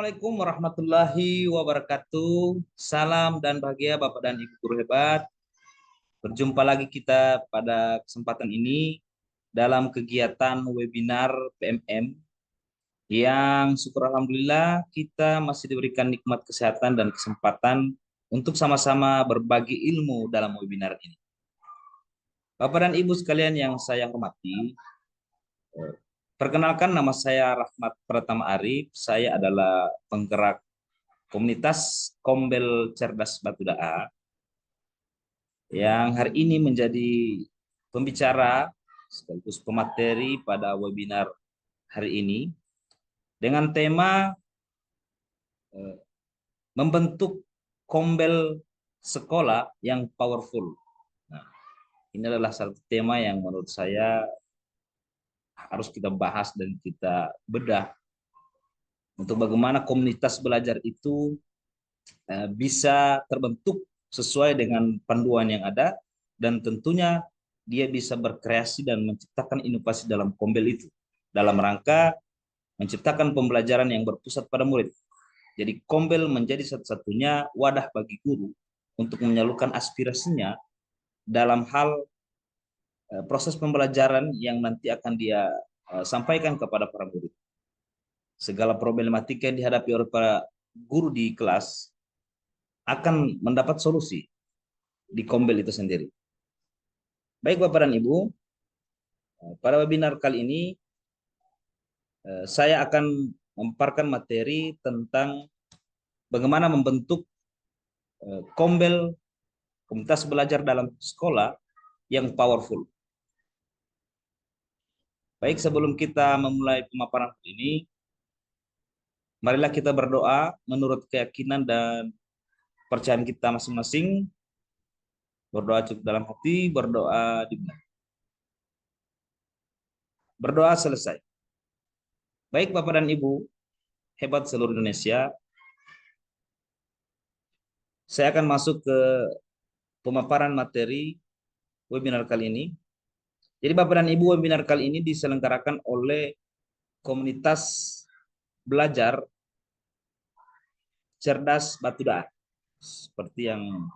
Assalamualaikum warahmatullahi wabarakatuh. Salam dan bahagia Bapak dan Ibu guru hebat. Berjumpa lagi kita pada kesempatan ini dalam kegiatan webinar PMM yang syukur alhamdulillah kita masih diberikan nikmat kesehatan dan kesempatan untuk sama-sama berbagi ilmu dalam webinar ini. Bapak dan Ibu sekalian yang saya hormati, perkenalkan nama saya Rahmat Pratama Arif. Saya adalah penggerak komunitas Kombel Cerdas Batu Daa yang hari ini menjadi pembicara sekaligus pemateri pada webinar hari ini dengan tema membentuk kombel sekolah yang powerful. Nah, ini adalah satu tema yang menurut saya harus kita bahas dan kita bedah untuk bagaimana komunitas belajar itu bisa terbentuk sesuai dengan panduan yang ada, dan tentunya dia bisa berkreasi dan menciptakan inovasi dalam kombel itu dalam rangka menciptakan pembelajaran yang berpusat pada murid. Jadi kombel menjadi satu-satunya wadah bagi guru untuk menyalurkan aspirasinya dalam hal proses pembelajaran yang nanti akan dia sampaikan kepada para murid. Segala problematika yang dihadapi oleh para guru di kelas akan mendapat solusi di kombel itu sendiri. Baik Bapak dan Ibu, pada webinar kali ini saya akan memaparkan materi tentang bagaimana membentuk kombel komunitas belajar dalam sekolah yang powerful. Baik, sebelum kita memulai pemaparan ini, marilah kita berdoa menurut keyakinan dan percayaan kita masing-masing. Berdoa cukup dalam hati, berdoa di benak. Berdoa selesai. Baik Bapak dan Ibu hebat seluruh Indonesia, saya akan masuk ke pemaparan materi webinar kali ini. Jadi Bapak dan Ibu, webinar kali ini diselenggarakan oleh komunitas belajar Cerdas Batu Daa. Seperti yang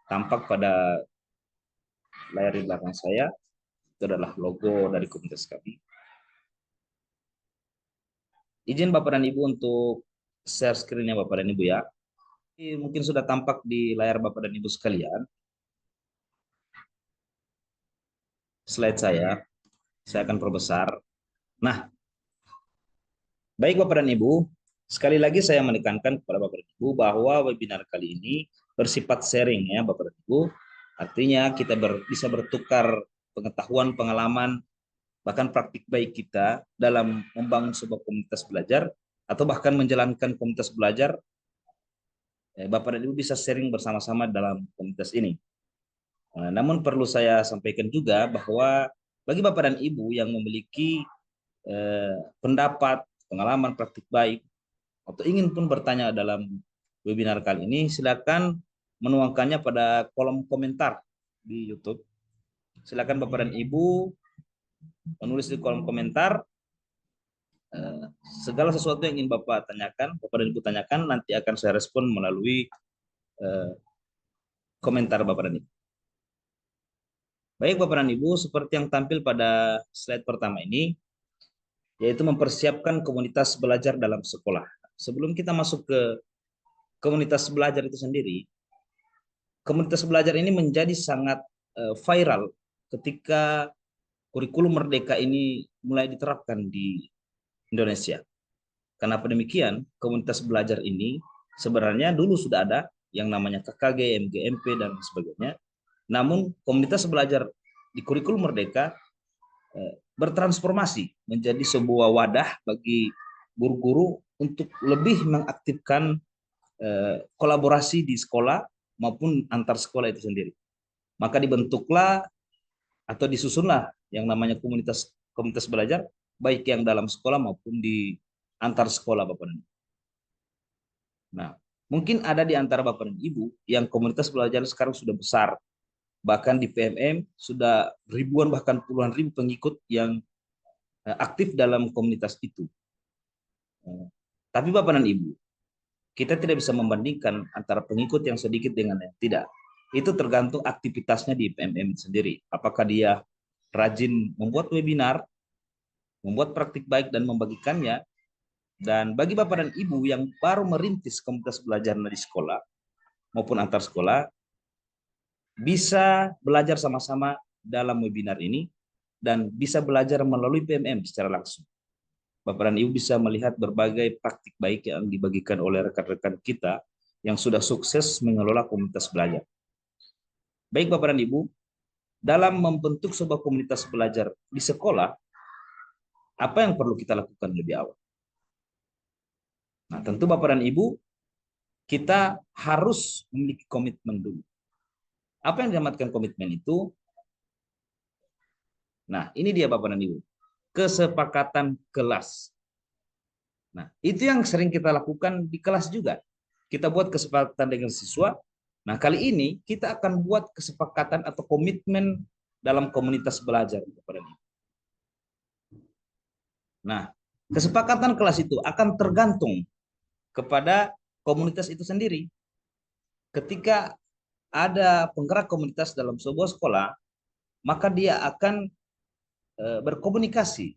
tampak pada layar di belakang saya, itu adalah logo dari komunitas kami. Izin Bapak dan Ibu untuk share screen-nya Bapak dan Ibu ya. Ini mungkin sudah tampak di layar Bapak dan Ibu sekalian. Slide saya akan perbesar. Nah, baik Bapak dan Ibu, sekali lagi saya menekankan kepada Bapak dan Ibu bahwa webinar kali ini bersifat sharing ya Bapak dan Ibu. Artinya kita bisa bertukar pengetahuan, pengalaman, bahkan praktik baik kita dalam membangun sebuah komunitas belajar atau bahkan menjalankan komunitas belajar. Bapak dan Ibu bisa sharing bersama-sama dalam komunitas ini. Namun perlu saya sampaikan juga bahwa bagi Bapak dan Ibu yang memiliki pendapat, pengalaman praktik baik, atau ingin pun bertanya dalam webinar kali ini, silakan menuangkannya pada kolom komentar di YouTube. Silakan Bapak dan Ibu menulis di kolom komentar segala sesuatu yang ingin Bapak tanyakan, Bapak dan Ibu tanyakan, nanti akan saya respon melalui komentar Bapak dan Ibu. Baik Bapak dan Ibu, seperti yang tampil pada slide pertama ini, yaitu mempersiapkan komunitas belajar dalam sekolah. Sebelum kita masuk ke komunitas belajar itu sendiri, komunitas belajar ini menjadi sangat viral ketika kurikulum Merdeka ini mulai diterapkan di Indonesia. Kenapa demikian? Komunitas belajar ini sebenarnya dulu sudah ada yang namanya KKG, MGMP, dan sebagainya. Namun komunitas belajar di kurikulum Merdeka bertransformasi menjadi sebuah wadah bagi guru-guru untuk lebih mengaktifkan kolaborasi di sekolah maupun antar sekolah itu sendiri. Maka dibentuklah atau disusunlah yang namanya komunitas belajar, baik yang dalam sekolah maupun di antar sekolah Bapak dan Ibu. Nah, mungkin ada di antara Bapak dan Ibu yang komunitas belajar sekarang sudah besar. Bahkan di PMM sudah ribuan bahkan puluhan ribu pengikut yang aktif dalam komunitas itu. Tapi Bapak dan Ibu, kita tidak bisa membandingkan antara pengikut yang sedikit dengan yang tidak. Itu tergantung aktivitasnya di PMM sendiri. Apakah dia rajin membuat webinar, membuat praktik baik dan membagikannya. Dan bagi Bapak dan Ibu yang baru merintis komunitas belajar di sekolah maupun antar sekolah, bisa belajar sama-sama dalam webinar ini dan bisa belajar melalui PMM secara langsung. Bapak dan Ibu bisa melihat berbagai praktik baik yang dibagikan oleh rekan-rekan kita yang sudah sukses mengelola komunitas belajar. Baik Bapak dan Ibu, dalam membentuk sebuah komunitas belajar di sekolah, apa yang perlu kita lakukan lebih awal? Nah, tentu Bapak dan Ibu, kita harus memiliki komitmen dulu. Apa yang dinamakan komitmen itu? Nah, ini dia Bapak dan Ibu. Kesepakatan kelas. Nah, itu yang sering kita lakukan di kelas juga. Kita buat kesepakatan dengan siswa. Nah, kali ini kita akan buat kesepakatan atau komitmen dalam komunitas belajar Bapak dan Ibu. Nah, kesepakatan kelas itu akan tergantung kepada komunitas itu sendiri. Ketika ada penggerak komunitas dalam sebuah sekolah, maka dia akan berkomunikasi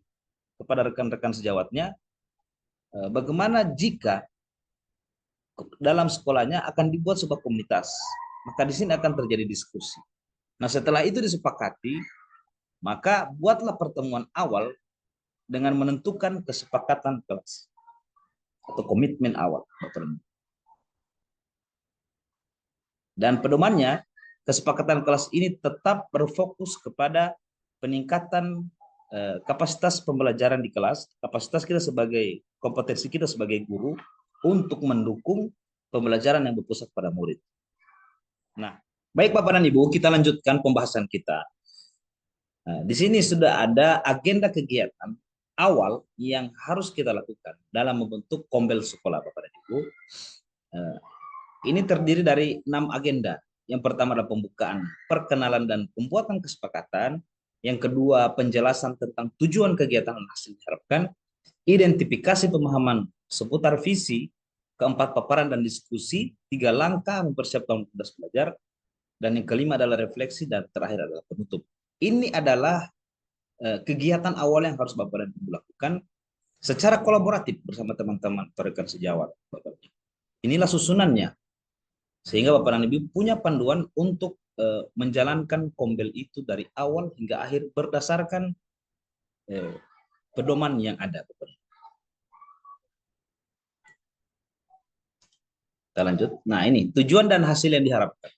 kepada rekan-rekan sejawatnya bagaimana jika dalam sekolahnya akan dibuat sebuah komunitas. Maka di sini akan terjadi diskusi. Nah, setelah itu disepakati, maka buatlah pertemuan awal dengan menentukan kesepakatan kelas atau komitmen awal. Dan pedomannya, kesepakatan kelas ini tetap berfokus kepada peningkatan kapasitas pembelajaran di kelas, kapasitas kita sebagai kompetensi kita sebagai guru untuk mendukung pembelajaran yang berpusat pada murid. Nah, baik Bapak dan Ibu, kita lanjutkan pembahasan kita. Nah, di sini sudah ada agenda kegiatan awal yang harus kita lakukan dalam membentuk kombel sekolah Bapak dan Ibu. Ini terdiri dari 6 agenda. Yang pertama adalah pembukaan, perkenalan dan pembuatan kesepakatan. Yang kedua, penjelasan tentang tujuan kegiatan dan hasil diharapkan. Identifikasi pemahaman seputar visi. Keempat, paparan dan diskusi. 3, langkah mempersiapkan komunitas belajar. Dan yang kelima adalah refleksi, dan terakhir adalah penutup. Ini adalah kegiatan awal yang harus Bapak dan Ibu lakukan secara kolaboratif bersama teman-teman atau rekan sejawat. Inilah susunannya. Sehingga Bapak dan Ibu punya panduan untuk menjalankan kombel itu dari awal hingga akhir berdasarkan pedoman yang ada. Kita lanjut. Nah, ini tujuan dan hasil yang diharapkan.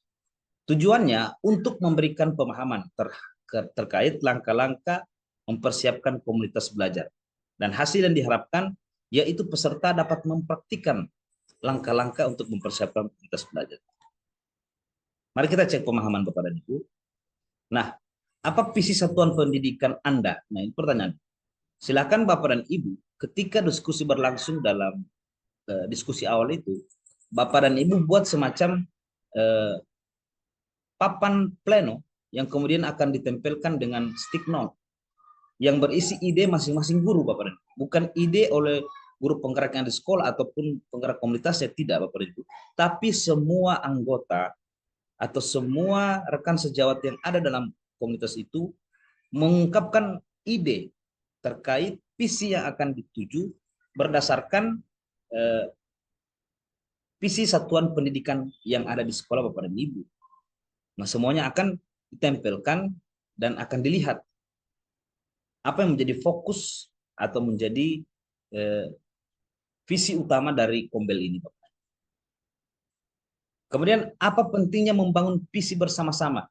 Tujuannya untuk memberikan pemahaman terkait langkah-langkah mempersiapkan komunitas belajar. Dan hasil yang diharapkan yaitu peserta dapat mempraktikkan langkah-langkah untuk mempersiapkan komunitas belajar. Mari kita cek pemahaman Bapak dan Ibu. Nah, apa visi satuan pendidikan Anda? Nah, ini pertanyaan. Silakan Bapak dan Ibu, ketika diskusi berlangsung dalam diskusi awal itu, Bapak dan Ibu buat semacam papan pleno yang kemudian akan ditempelkan dengan stick note yang berisi ide masing-masing guru Bapak dan Ibu. Bukan ide oleh guru penggerak yang di sekolah ataupun penggerak komunitasnya, tidak Bapak dan Ibu. Tapi semua anggota atau semua rekan sejawat yang ada dalam komunitas itu mengungkapkan ide terkait visi yang akan dituju berdasarkan visi satuan pendidikan yang ada di sekolah Bapak dan Ibu. Nah, semuanya akan ditempelkan dan akan dilihat apa yang menjadi fokus atau menjadi visi utama dari kombel ini, Bapak. Kemudian apa pentingnya membangun visi bersama-sama?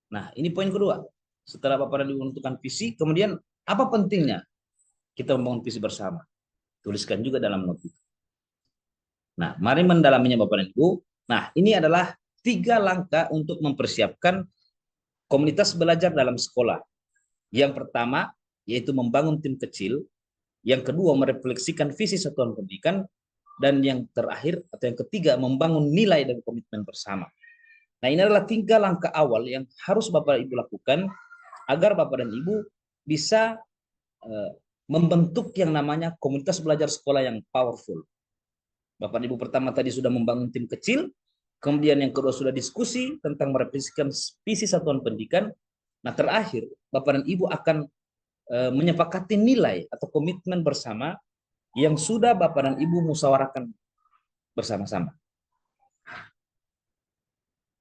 Nah, ini poin kedua. Setelah Bapak dan Ibu menentukan visi, kemudian apa pentingnya kita membangun visi bersama? Tuliskan juga dalam note. Nah, mari mendalaminya Bapak dan Ibu. Nah, ini adalah 3 langkah untuk mempersiapkan komunitas belajar dalam sekolah. Yang pertama, yaitu membangun tim kecil. Yang kedua, merefleksikan visi satuan pendidikan. Dan yang terakhir atau yang ketiga, membangun nilai dan komitmen bersama. Nah, ini adalah 3 langkah awal yang harus Bapak Ibu lakukan agar Bapak dan Ibu bisa membentuk yang namanya komunitas belajar sekolah yang powerful. Bapak Ibu pertama tadi sudah membangun tim kecil, kemudian yang kedua sudah diskusi tentang merevisikan visi satuan pendidikan. Nah, terakhir Bapak dan Ibu akan menyepakati nilai atau komitmen bersama yang sudah Bapak dan Ibu musyawarahkan bersama-sama.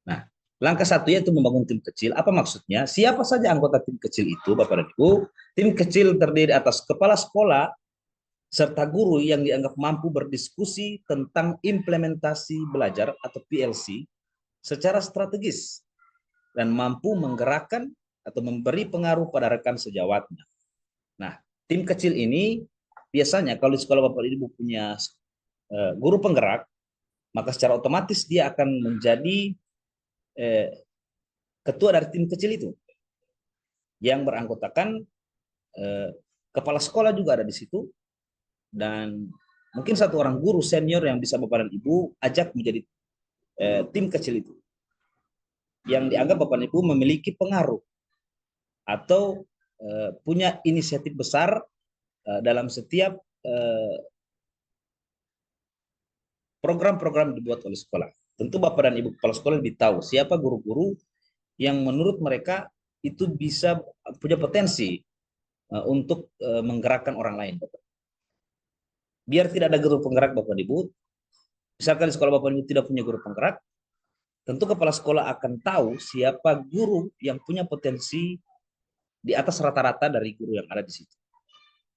Nah, langkah satu yaitu membangun tim kecil. Apa maksudnya? Siapa saja anggota tim kecil itu, Bapak dan Ibu? Tim kecil terdiri atas kepala sekolah serta guru yang dianggap mampu berdiskusi tentang implementasi belajar atau PLC secara strategis dan mampu menggerakkan atau memberi pengaruh pada rekan sejawatnya. Nah, tim kecil ini biasanya kalau di sekolah Bapak Ibu punya guru penggerak, maka secara otomatis dia akan menjadi ketua dari tim kecil itu yang beranggotakan kepala sekolah juga ada di situ, dan mungkin satu orang guru senior yang bisa Bapak dan Ibu ajak menjadi tim kecil itu yang dianggap Bapak dan Ibu memiliki pengaruh atau punya inisiatif besar dalam setiap program-program dibuat oleh sekolah. Tentu Bapak dan Ibu kepala sekolah lebih tahu siapa guru-guru yang menurut mereka itu bisa punya potensi untuk menggerakkan orang lain. Biar tidak ada guru penggerak Bapak dan Ibu, misalkan di sekolah Bapak dan Ibu tidak punya guru penggerak, tentu kepala sekolah akan tahu siapa guru yang punya potensi di atas rata-rata dari guru yang ada di situ.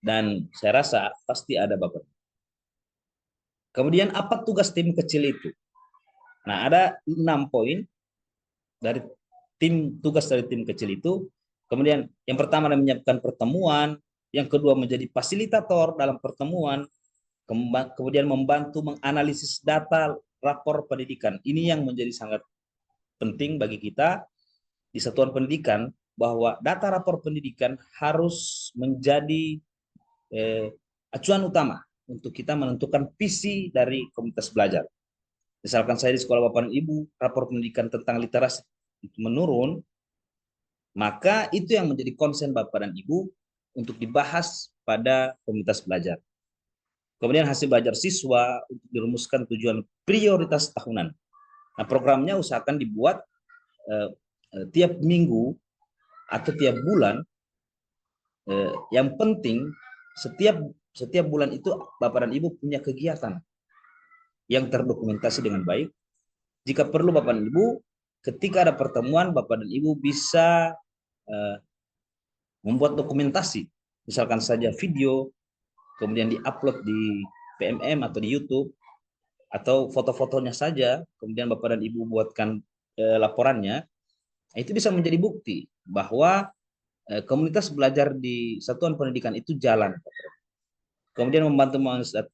Dan saya rasa pasti ada Bapak. Kemudian apa tugas tim kecil itu? Nah, ada 6 poin dari tugas dari tim kecil itu. Kemudian yang pertama adalah menyiapkan pertemuan, yang kedua menjadi fasilitator dalam pertemuan, kemudian membantu menganalisis data rapor pendidikan. Ini yang menjadi sangat penting bagi kita di satuan pendidikan, bahwa data rapor pendidikan harus menjadi acuan utama untuk kita menentukan visi dari komunitas belajar. Misalkan saya di sekolah Bapak dan Ibu, rapor pendidikan tentang literasi itu menurun, maka itu yang menjadi konsen Bapak dan Ibu untuk dibahas pada komunitas belajar. Kemudian hasil belajar siswa untuk dirumuskan tujuan prioritas tahunan. Nah, programnya usahakan dibuat tiap minggu atau tiap bulan. Yang penting setiap bulan itu Bapak dan Ibu punya kegiatan yang terdokumentasi dengan baik. Jika perlu Bapak dan Ibu, ketika ada pertemuan, Bapak dan Ibu bisa membuat dokumentasi, misalkan saja video, kemudian diupload di PMM atau di YouTube, atau foto-fotonya saja, kemudian Bapak dan Ibu buatkan laporannya. Itu bisa menjadi bukti bahwa komunitas belajar di satuan pendidikan itu jalan. Kemudian membantu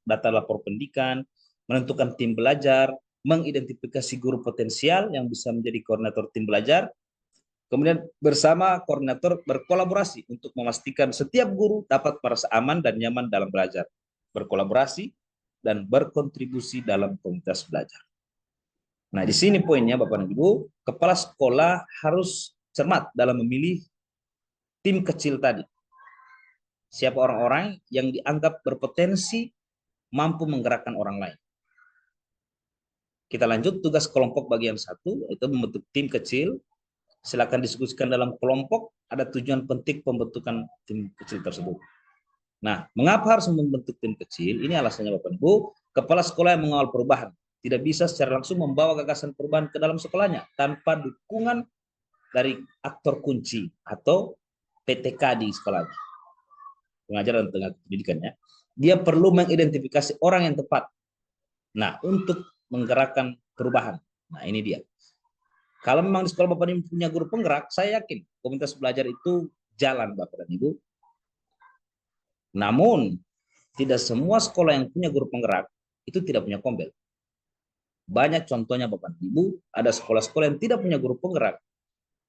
data lapor pendidikan, menentukan tim belajar, mengidentifikasi guru potensial yang bisa menjadi koordinator tim belajar, kemudian bersama koordinator berkolaborasi untuk memastikan setiap guru dapat merasa aman dan nyaman dalam belajar, berkolaborasi, dan berkontribusi dalam komunitas belajar. Nah, di sini poinnya Bapak dan Ibu, kepala sekolah harus cermat dalam memilih tim kecil tadi. Siapa orang-orang yang dianggap berpotensi mampu menggerakkan orang lain. Kita lanjut tugas kelompok bagian 1, itu membentuk tim kecil. Silakan diskusikan dalam kelompok, ada tujuan penting pembentukan tim kecil tersebut. Nah, mengapa harus membentuk tim kecil? Ini alasannya Bapak Ibu, kepala sekolah yang mengawal perubahan tidak bisa secara langsung membawa gagasan perubahan ke dalam sekolahnya tanpa dukungan dari aktor kunci atau PTK di sekolahnya, pengajaran dan tenaga pendidikannya. Dia perlu mengidentifikasi orang yang tepat. Nah, untuk menggerakkan perubahan. Nah, ini dia. Kalau memang di sekolah Bapak Ibu punya guru penggerak, saya yakin komunitas belajar itu jalan Bapak dan Ibu. Namun, tidak semua sekolah yang punya guru penggerak itu tidak punya kombel. Banyak contohnya Bapak dan Ibu, ada sekolah-sekolah yang tidak punya guru penggerak,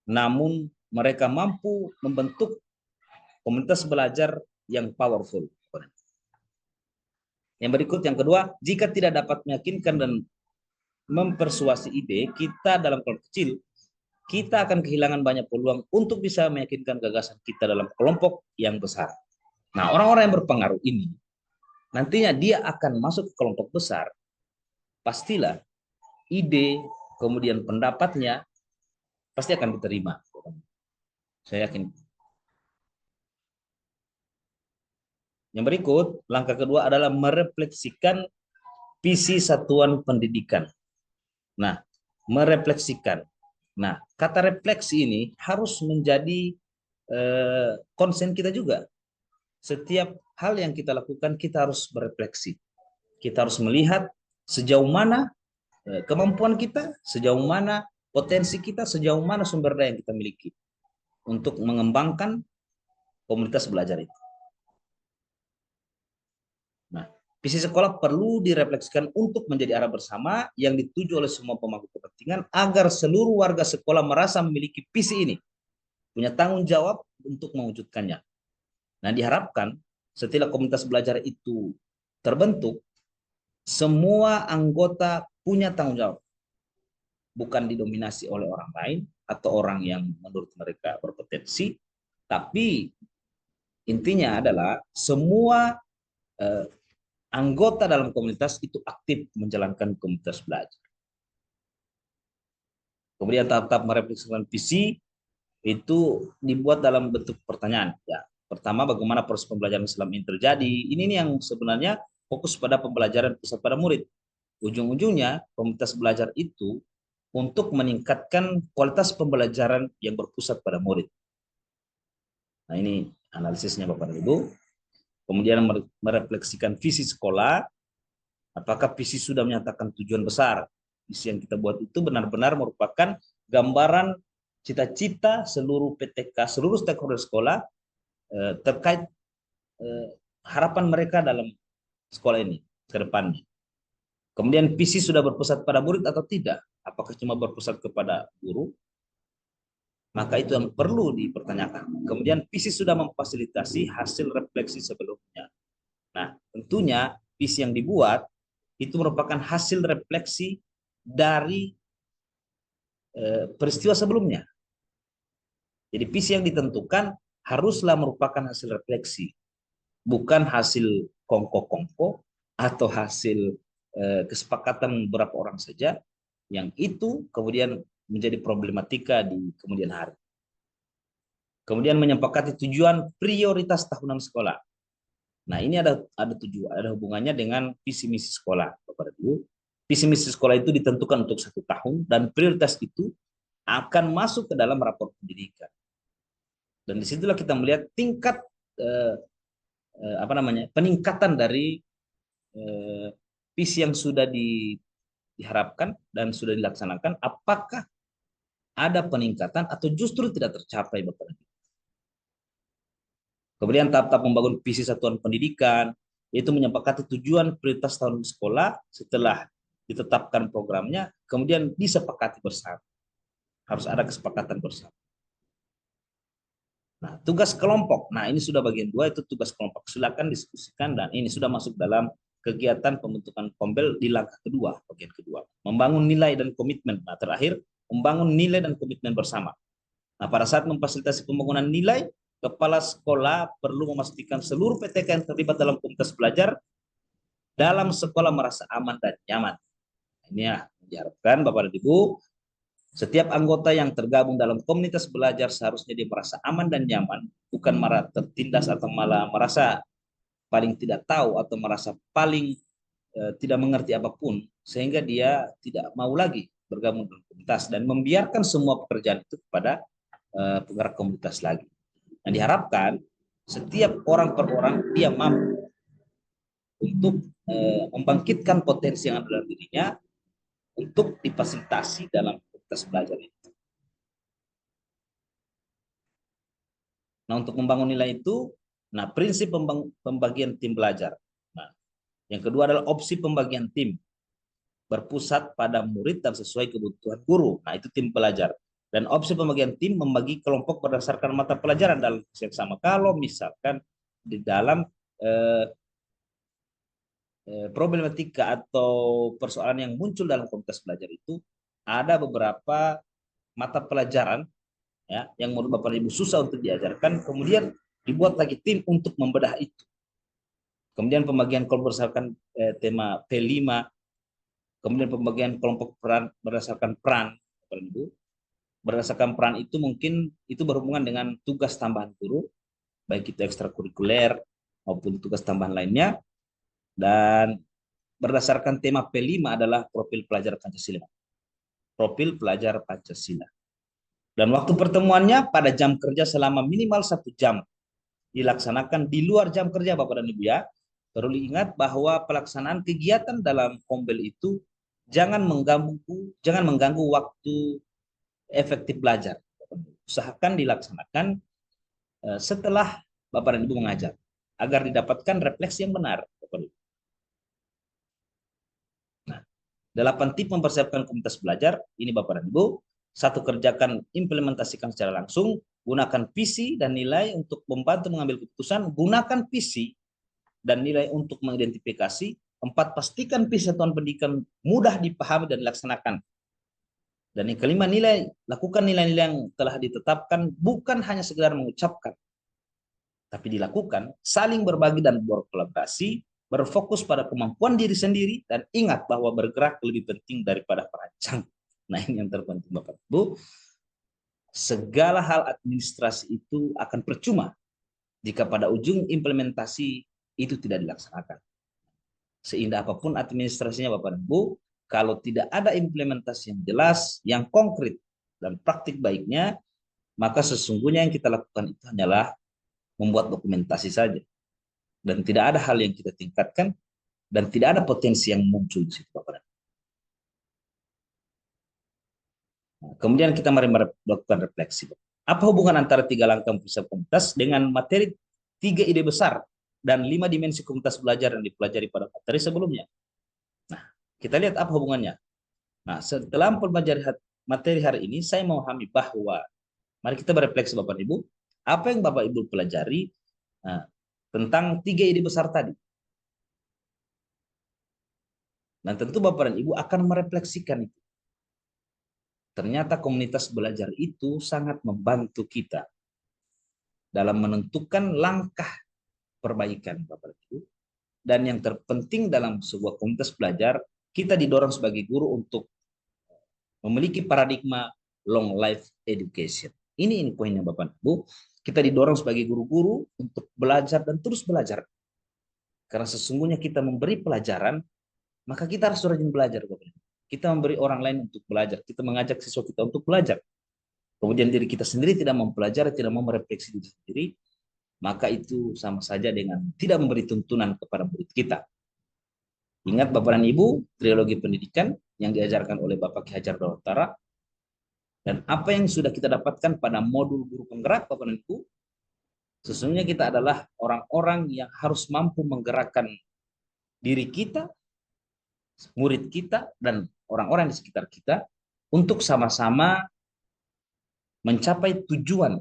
namun mereka mampu membentuk komunitas belajar yang powerful. Yang berikut, yang kedua, jika tidak dapat meyakinkan dan mempersuasi ide kita dalam kelompok kecil, kita akan kehilangan banyak peluang untuk bisa meyakinkan gagasan kita dalam kelompok yang besar. Nah, orang-orang yang berpengaruh ini nantinya dia akan masuk ke kelompok besar, pastilah ide kemudian pendapatnya pasti akan diterima. Saya yakin. Yang berikut, langkah kedua adalah merefleksikan visi satuan pendidikan. Nah, merefleksikan. Nah, kata refleksi ini harus menjadi konsen kita juga. Setiap hal yang kita lakukan, kita harus berefleksi. Kita harus melihat sejauh mana kemampuan kita, sejauh mana potensi kita, sejauh mana sumber daya yang kita miliki untuk mengembangkan komunitas belajar itu. Nah, visi sekolah perlu direfleksikan untuk menjadi arah bersama yang dituju oleh semua pemangku kepentingan agar seluruh warga sekolah merasa memiliki visi ini, punya tanggung jawab untuk mewujudkannya. Nah, diharapkan setelah komunitas belajar itu terbentuk, semua anggota punya tanggung jawab, bukan didominasi oleh orang lain atau orang yang menurut mereka berpotensi, tapi intinya adalah semua eh, anggota dalam komunitas itu aktif menjalankan komunitas belajar. Kemudian tahap-tahap merefleksikan visi itu dibuat dalam bentuk pertanyaan. Ya, pertama, bagaimana proses pembelajaran Islam ini terjadi? Ini yang sebenarnya fokus pada pembelajaran pusat pada murid. Ujung-ujungnya komunitas belajar itu untuk meningkatkan kualitas pembelajaran yang berpusat pada murid. Nah, ini analisisnya Bapak dan Ibu. Kemudian merefleksikan visi sekolah. Apakah visi sudah menyatakan tujuan besar? Visi yang kita buat itu benar-benar merupakan gambaran cita-cita seluruh PTK, seluruh stakeholder sekolah terkait harapan mereka dalam sekolah ini ke depannya. Kemudian visi sudah berpusat pada murid atau tidak? Apakah cuma berpusat kepada guru? Maka itu yang perlu dipertanyakan. Kemudian visi sudah memfasilitasi hasil refleksi sebelumnya. Nah, tentunya visi yang dibuat itu merupakan hasil refleksi dari peristiwa sebelumnya. Jadi visi yang ditentukan haruslah merupakan hasil refleksi, bukan hasil kongko-kongko atau hasil kesepakatan beberapa orang saja yang itu kemudian menjadi problematika di kemudian hari. Kemudian menyepakati tujuan prioritas tahunan sekolah. Nah, ini ada tujuan, ada hubungannya dengan visi misi sekolah, Bapak Ibu. Visi misi sekolah itu ditentukan untuk 1 tahun dan prioritas itu akan masuk ke dalam rapor pendidikan. Dan disitulah kita melihat tingkat peningkatan dari visi yang sudah diharapkan dan sudah dilaksanakan, apakah ada peningkatan atau justru tidak tercapai, Bapak Ibu. Kemudian tahap-tahap membangun visi satuan pendidikan, yaitu menyepakati tujuan prioritas tahun sekolah setelah ditetapkan programnya, kemudian disepakati bersama. Harus ada kesepakatan bersama. Nah, tugas kelompok. Nah, ini sudah bagian 2, itu tugas kelompok. Silakan diskusikan, dan ini sudah masuk dalam kegiatan pembentukan Kombel di langkah kedua, bagian kedua. Membangun nilai dan komitmen. Nah, terakhir, membangun nilai dan komitmen bersama. Nah, pada saat memfasilitasi pembangunan nilai, kepala sekolah perlu memastikan seluruh PTK yang terlibat dalam komunitas belajar dalam sekolah merasa aman dan nyaman. Ini ya, diharapkan Bapak dan Ibu, setiap anggota yang tergabung dalam komunitas belajar seharusnya dia merasa aman dan nyaman, bukan malah tertindas atau malah merasa paling tidak tahu atau merasa paling tidak mengerti apapun, sehingga dia tidak mau lagi bergabung dalam komunitas dan membiarkan semua pekerjaan itu kepada penggerak komunitas lagi. Nah, diharapkan setiap orang per orang dia mampu untuk membangkitkan potensi yang ada dalam dirinya untuk difasilitasi dalam komunitas belajar itu. Nah, untuk membangun nilai itu, nah prinsip pembagian tim belajar. Nah, yang kedua adalah opsi pembagian tim berpusat pada murid dan sesuai kebutuhan guru. Nah, itu tim belajar. Dan opsi pembagian tim membagi kelompok berdasarkan mata pelajaran dalam yang sama. Kalau misalkan di dalam problematika atau persoalan yang muncul dalam komunitas belajar itu ada beberapa mata pelajaran ya yang menurut Bapak Ibu susah untuk diajarkan, kemudian dibuat lagi tim untuk membedah itu. Kemudian pembagian kelompok berdasarkan tema P5, kemudian pembagian kelompok peran berdasarkan peran. Berdasarkan peran itu mungkin itu berhubungan dengan tugas tambahan guru, baik itu ekstrakurikuler maupun tugas tambahan lainnya. Dan berdasarkan tema P5 adalah profil pelajar Pancasila. Profil pelajar Pancasila. Dan waktu pertemuannya pada jam kerja selama minimal 1 jam. Dilaksanakan di luar jam kerja Bapak dan Ibu ya. Perlu diingat bahwa pelaksanaan kegiatan dalam Kombel itu jangan mengganggu waktu efektif belajar. Usahakan dilaksanakan setelah Bapak dan Ibu mengajar agar didapatkan refleksi yang benar. Nah, 8 tip mempersiapkan komunitas belajar ini Bapak dan Ibu. 1, kerjakan implementasikan secara langsung, gunakan visi dan nilai untuk membantu mengambil keputusan, gunakan visi dan nilai untuk mengidentifikasi. 4, pastikan visi satuan pendidikan mudah dipahami dan dilaksanakan. Dan yang kelima, lakukan nilai-nilai yang telah ditetapkan, bukan hanya sekedar mengucapkan, tapi dilakukan, saling berbagi dan berkolaborasi, berfokus pada kemampuan diri sendiri, dan ingat bahwa bergerak lebih penting daripada merancang. Nah, ini yang terpenting Bapak Ibu. Segala hal administrasi itu akan percuma jika pada ujung implementasi itu tidak dilaksanakan. Seindah apapun administrasinya Bapak Ibu, kalau tidak ada implementasi yang jelas, yang konkret, dan praktik baiknya, maka sesungguhnya yang kita lakukan itu hanyalah membuat dokumentasi saja. Dan tidak ada hal yang kita tingkatkan, dan tidak ada potensi yang muncul di situ Bapak. Nah, kemudian kita mari melakukan refleksi. Apa hubungan antara 3 langkah mempersiapkan komunitas dengan materi 3 ide besar dan 5 dimensi komunitas belajar yang dipelajari pada materi sebelumnya? Nah, kita lihat apa hubungannya. Nah, setelah mempelajari materi hari ini, saya memahami bahwa mari kita berefleksi Bapak Ibu, apa yang Bapak Ibu pelajari tentang 3 ide besar tadi. Dan tentu Bapak dan Ibu akan merefleksikan itu. Ternyata komunitas belajar itu sangat membantu kita dalam menentukan langkah perbaikan Bapak dan Ibu. Dan yang terpenting dalam sebuah komunitas belajar, kita didorong sebagai guru untuk memiliki paradigma long life education. Ini poinnya Bapak dan Ibu. Kita didorong sebagai guru-guru untuk belajar dan terus belajar. Karena sesungguhnya kita memberi pelajaran, maka kita harus rajin belajar Bapak dan Ibu. Kita memberi orang lain untuk belajar. Kita mengajak siswa kita untuk belajar. Kemudian diri kita sendiri tidak mempelajari, tidak mau merefleksi diri sendiri, maka itu sama saja dengan tidak memberi tuntunan kepada murid kita. Ingat Bapak dan Ibu, trilogi pendidikan yang diajarkan oleh Bapak Ki Hajar Dewantara, dan apa yang sudah kita dapatkan pada modul guru penggerak Bapak dan Ibu, sesungguhnya kita adalah orang-orang yang harus mampu menggerakkan diri kita, murid kita, dan orang-orang di sekitar kita untuk sama-sama mencapai tujuan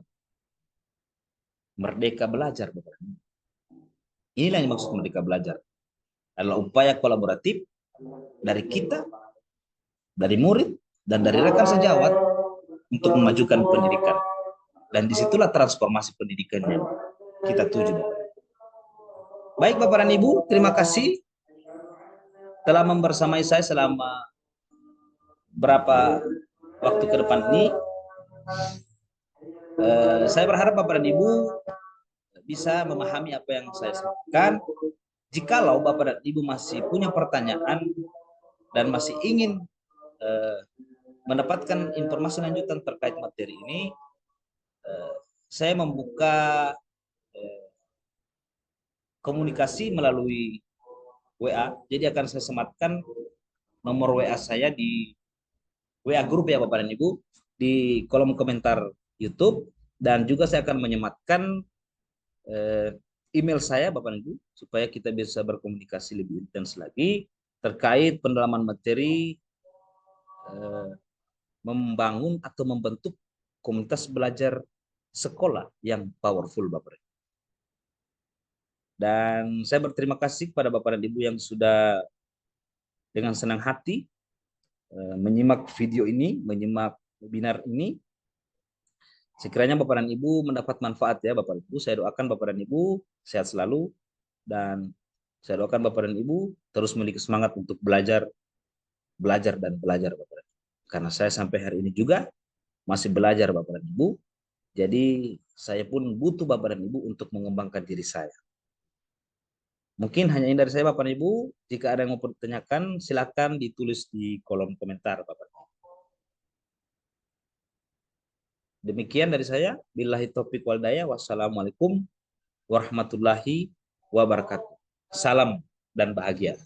merdeka belajar. Inilah yang dimaksud merdeka belajar. Adalah upaya kolaboratif dari kita, dari murid, dan dari rekan sejawat untuk memajukan pendidikan. Dan disitulah transformasi pendidikan yang kita tuju. Baik Bapak dan Ibu, terima kasih telah membersamai saya selama berapa waktu ke depan ini. Saya berharap Bapak dan Ibu bisa memahami apa yang saya sampaikan. Jikalau Bapak dan Ibu masih punya pertanyaan dan masih ingin mendapatkan informasi lanjutan terkait materi ini, saya membuka komunikasi melalui WA. Jadi akan saya sematkan nomor WA saya di WA grup ya Bapak dan Ibu, di kolom komentar YouTube, dan juga saya akan menyematkan email saya Bapak dan Ibu supaya kita bisa berkomunikasi lebih intens lagi terkait pendalaman materi membangun atau membentuk komunitas belajar sekolah yang powerful Bapak. Dan saya berterima kasih kepada Bapak dan Ibu yang sudah dengan senang hati menyimak video ini, menyimak webinar ini. Sekiranya Bapak dan Ibu mendapat manfaat ya Bapak dan Ibu, saya doakan Bapak dan Ibu sehat selalu, dan saya doakan Bapak dan Ibu terus memiliki semangat untuk belajar, belajar dan belajar Bapak dan Ibu. Karena saya sampai hari ini juga masih belajar Bapak dan Ibu, jadi saya pun butuh Bapak dan Ibu untuk mengembangkan diri saya. Mungkin hanya ini dari saya Bapak dan Ibu. Jika ada yang mau ditanyakan, silakan ditulis di kolom komentar Bapak dan Ibu. Demikian dari saya. Billahi taufiq wal hidayah. Wassalamualaikum warahmatullahi wabarakatuh. Salam dan bahagia.